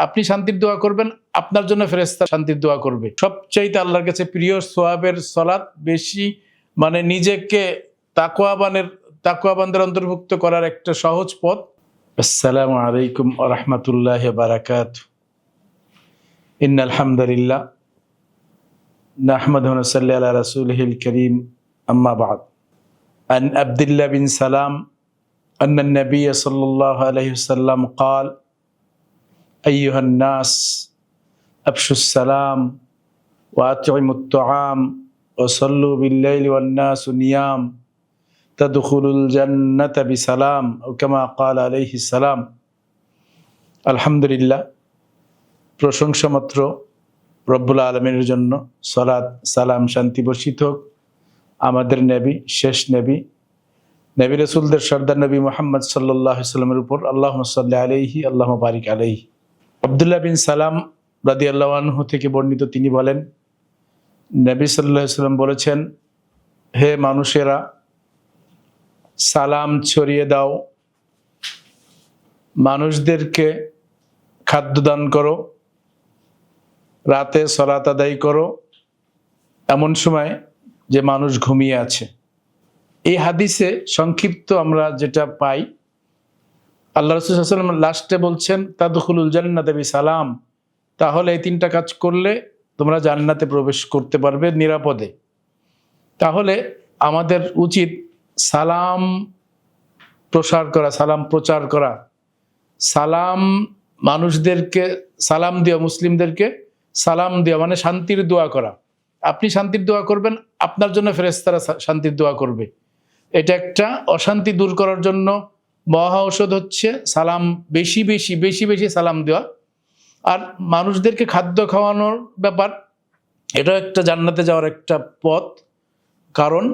আপনি শান্তির দোয়া করবেন, আপনার জন্য ফেরেশতা শান্তির দোয়া করবে। সবচাইতে আল্লাহর কাছে প্রিয় সোয়াবের সালাত বেশি, মানে নিজেকে তাকওয়াবানদের অন্তর্ভুক্ত করার একটা সহজ পথ। আসসালামু আলাইকুম ওয়া রাহমাতুল্লাহি ওয়া বারাকাতুহু। ইন্নাল হামদালিল্লাহ নাহমাদুহু ওয়া নুসাল্লি আলা রাসূলিহিল কারীম, আম্মা বা'দ। আন আব্দুল্লাহ বিন সালাম আন্না নবী সাল্লাল্লাহু আলাইহি ওয়াসাল্লাম قال أيها الناس أفشوا السلام وأطعموا الطعام وصلوا بالليل والناس نيام تدخلوا الجنة بسلام أو كما قال عليه السلام। আলহামদুলিল্লাহ, প্রশংসা মাত্র রব্বুল আলামিনের জন্য। সালাত সালাম শান্তি বর্ষিত হোক আমাদের নবী, শেষ নবী রাসূলদের সর্দার নবী মুহাম্মদ সাল্লাল্লাহু আলাইহি ওয়াসাল্লামের উপর। আল্লাহুম্মা সাল্লি আলাইহি আল্লাহুম্মা বারিক আলাইহি। আব্দুল্লাহ বিন সালাম রাদিয়াল্লাহু আনহু থেকে বর্ণিত, তিনি বলেন, নবী সাল্লাল্লাহু আলাইহি ওয়াসাল্লাম বলেছেন, হে মানুষেরা, সালাম ছড়িয়ে দাও, মানুষদেরকে খাদ্য দান করো, রাতে সালাত আদায় করো এমন সময় যে মানুষ ঘুমিয়ে আছে। এই হাদিসে সংক্ষিপ্ত আমরা যেটা পাই, আল্লাহ রাসূল সাল্লাল্লাহু আলাইহি ওয়াসাল্লাম লাস্টে বলছেন তাদখুলুল জান্নাতা বিসালাম, তাহলে এই তিনটা কাজ করলে তোমরা জান্নাতে প্রবেশ করতে পারবে নিরাপদে। তাহলে আমাদের উচিত সালাম প্রসার করা, সালাম প্রচার করা, সালাম মানুষদেরকে সালাম দেওয়া, মুসলিমদেরকে সালাম দেওয়া মানে শান্তির দোয়া করা। আপনি শান্তির দোয়া করবেন, আপনার জন্য ফেরেশতারা শান্তির দোয়া করবে। এটা একটা অশান্তি দূর করার জন্য মহা ঔষধ হচ্ছে সালাম, বেশি বেশি বেশি বেশি সালাম দেওয়া। আর মানুষদেরকে খাদ্য খাওয়ানোর ব্যাপার, এটা একটা জান্নাতে যাওয়ার একটা পথ। কারণ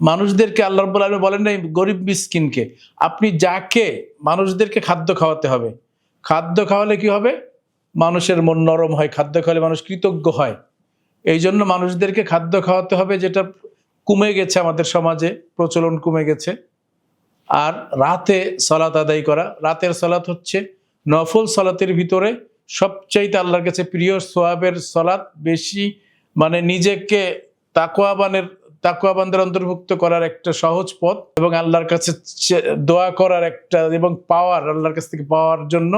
মানুষদেরকে আল্লাহ রাব্বুল আলামিন বলেন নাই গরিব মিসকিনকে, আপনি যাকে মানুষদেরকে খাদ্য খাওয়াতে হবে। খাদ্য খাওয়ালে কি হবে? মানুষের মন নরম হয়, খাদ্য খাওয়ালে মানুষ কৃতজ্ঞ হয়। এই জন্য মানুষদেরকে খাদ্য খাওয়াতে হবে, যেটা কমে গেছে আমাদের সমাজে, প্রচলন কমে গেছে। আর রাতে সালাত আদায় করা, রাতের সালাত হচ্ছে নফল সালাতের ভিতরে সবচাইতে আল্লাহর কাছে প্রিয় সোয়াবের সালাত বেশি, মানে নিজেকে তাকওয়াবানদের অন্তর্ভুক্ত করার একটা সহজ পথ এবং আল্লাহর কাছে দোয়া করার একটা এবং পাওয়ার, আল্লাহর কাছ থেকে পাওয়ার জন্য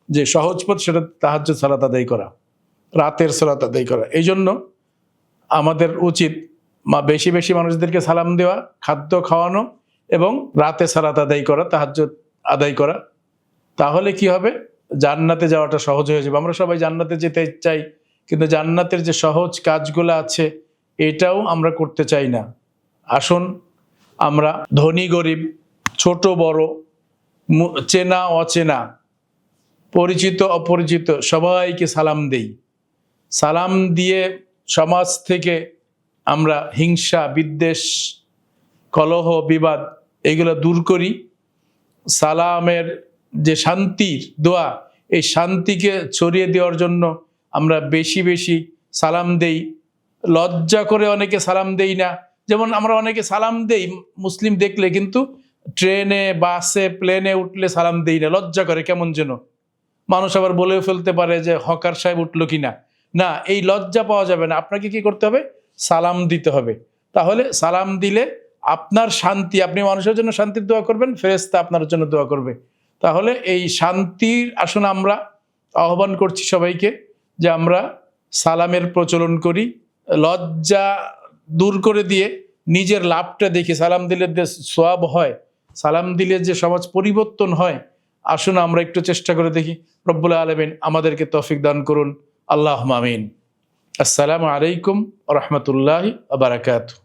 যে সহজ পথ, সেটা তাহাজ্জুদ সালাত আদায় করা, রাতের সালাত আদায় করা। এই জন্য আমাদের উচিত বেশি বেশি মানুষদেরকে সালাম দেওয়া, খাদ্য খাওয়ানো এবং রাতে সালাত আদায় করা, তাহাজ্জুদ আদায় করা। তাহলে কি হবে? জান্নাতে যাওয়াটা সহজ হয়ে যাবে। আমরা সবাই জান্নাতে যেতে চাই, কিন্তু জান্নাতের যে সহজ কাজগুলো আছে এটাও আমরা করতে চাই না। আসুন আমরা ধনী গরিব, ছোট বড়, চেনা অচেনা, পরিচিত অপরিচিত সবাইকে সালাম দেই। সালাম দিয়ে সমাজ থেকে আমরা হিংসা, বিদ্বেষ, কলহ, বিবাদ এগুলো দূর করি। সালামের যে শান্তির দোয়া, এই শান্তিকে ছড়িয়ে দেওয়ার জন্য আমরা বেশি বেশি সালাম দেই। লজ্জা করে অনেকে সালাম দেই না। যেমন আমরা অনেকে সালাম দেই মুসলিম দেখলে, কিন্তু ট্রেনে, বাসে, প্লেনে উঠলে সালাম দেই না, লজ্জা করে কেমন যেন। মানুষ আবার বলেও ফেলতে পারে যে হকার সাহেব উঠলো কিনা। না, এই লজ্জা পাওয়া যাবে না। আপনাকে কি করতে হবে? সালাম দিতে হবে। তাহলে সালাম দিলে আপনার শান্তি, আপনি মানুষের জন্য শান্তির দোয়া করবেন, ফেরেশতা আপনার জন্য দোয়া করবে। তাহলে এই শান্তির, আসুন আমরা আহ্বান করছি সবাইকে যে আমরা সালামের প্রচলন করি, লজ্জা দূর করে দিয়ে নিজের লাভটা দেখি। সালাম দিলে যে সওয়াব হয়, সালাম দিলে যে সমাজ পরিবর্তন হয়, আসুন আমরা একটু চেষ্টা করে দেখি। রব্বুল আলামিন আমাদেরকে তৌফিক দান করুন। আল্লাহুম্মা আমিন। আসসালামু আলাইকুম ওয়া রাহমাতুল্লাহি ওয়া বারাকাতুহু।